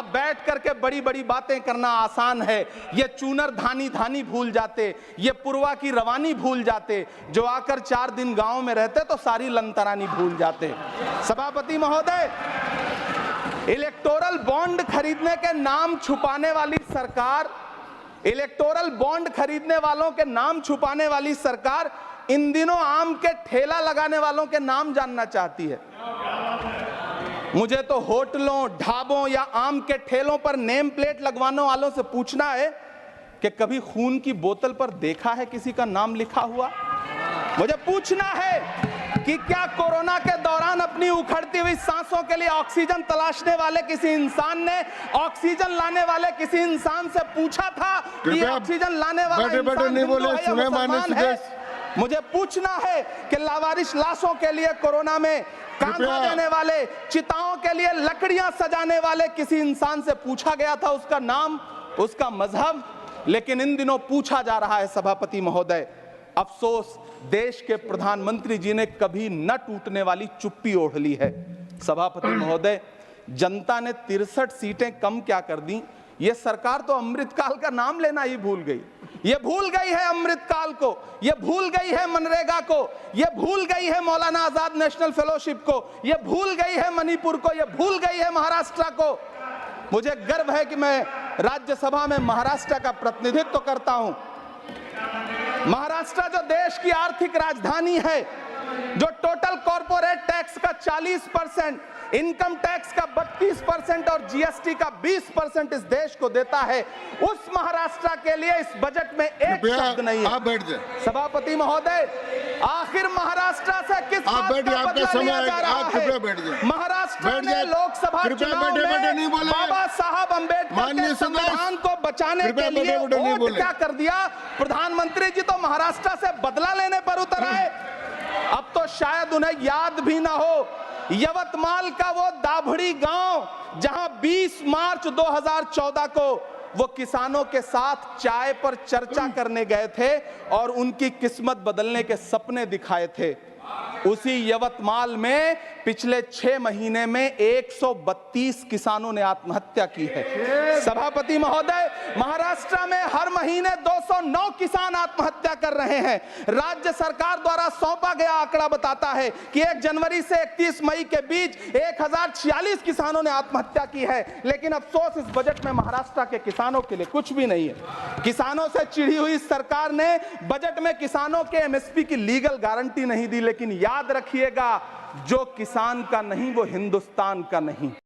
बैठ करके बड़ी बड़ी बातें करना आसान है। ये चूनर धानी धानी भूल जाते, ये पुरवा की रवानी भूल जाते, जो आकर 4 दिन गांव में रहते तो सारी लंतरानी भूल जाते। सभापति महोदय, इलेक्टोरल बॉन्ड खरीदने के नाम छुपाने वाली सरकार, इलेक्टोरल बॉन्ड खरीदने वालों के नाम छुपाने वाली सरकार इन दिनों आम के ठेला लगाने वालों के नाम जानना चाहती है। मुझे तो होटलों, ढाबों या आम के ठेलों पर नेम प्लेट लगवाने वालों से पूछना है कि कभी खून की बोतल पर देखा है किसी का नाम लिखा हुआ? मुझे पूछना है कि क्या कोरोना के दौरान अपनी उखड़ती हुई सांसों के लिए ऑक्सीजन तलाशने वाले किसी इंसान ने ऑक्सीजन लाने वाले किसी इंसान से पूछा था कि ऑक्सीजन लाने वाला इंसान हिंदू है या मुसलमान है? मुझे पूछना है कि लावारिश लाशों के लिए कोरोना में कांधा देने वाले, चिताओं के लिए लकड़ियां सजाने वाले किसी इंसान से पूछा गया था उसका नाम, उसका मजहब? लेकिन इन दिनों पूछा जा रहा है। सभापति महोदय, अफसोस देश के प्रधानमंत्री जी ने कभी न टूटने वाली चुप्पी ओढ़ ली है। सभापति महोदय, जनता ने 63 सीटें कम क्या कर दी? ये सरकार तो अमृतकाल का नाम लेना ही भूल गई। ये भूल गई है अमृतकाल को, ये भूल गई है मनरेगा को, ये भूल गई है मौलाना आजाद नेशनल फेलोशिप को, ये भूल गई है मणिपुर को, ये भूल गई है महाराष्ट्र को। मुझे गर्व है कि मैं राज्यसभा में महाराष्ट्र का प्रतिनिधित्व करता हूं। महाराष्ट्र जो देश की आर्थिक राजधानी है, जो टोटल कॉर्पोरेट टैक्स का 40%, इनकम टैक्स का 32% और जीएसटी का 20% इस देश को देता है, उस महाराष्ट्र के लिए इस बजट में एक शब्द नहीं है। आप बैठ जाए। सभापति महोदय, आखिर महाराष्ट्र से किस बात का बदला लिया जा रहा है? महाराष्ट्र ने लोकसभा चुनाव में बाबा साहब अम्बेडकर के संविधान को बचाने के लिए वोट क्या कर दिया? प्रधानमंत्री जी तो महाराष्ट्र से बदला लेने पर उतर आए। अब तो शायद उन्हें याद भी ना हो यवतमाल का वो दाभड़ी गांव, जहां 20 मार्च 2014 को वो किसानों के साथ चाय पर चर्चा करने गए थे और उनकी किस्मत बदलने के सपने दिखाए थे। उसी यवतमाल में पिछले 6 महीने में 132 किसानों ने आत्महत्या की है। सभापति महोदय, महाराष्ट्र में हर महीने 209 किसान आत्महत्या कर रहे हैं। राज्य सरकार द्वारा सौंपा गया आंकड़ा बताता है कि 1 जनवरी से 31 मई के बीच 1046 किसानों ने आत्महत्या की है। लेकिन अफसोस, इस बजट में महाराष्ट्र के किसानों के लिए कुछ भी नहीं है। किसानों से चिढ़ी हुई सरकार ने बजट में किसानों के एमएसपी की लीगल गारंटी नहीं दी। लेकिन याद रखिएगा, जो किसान का नहीं वो हिंदुस्तान का नहीं।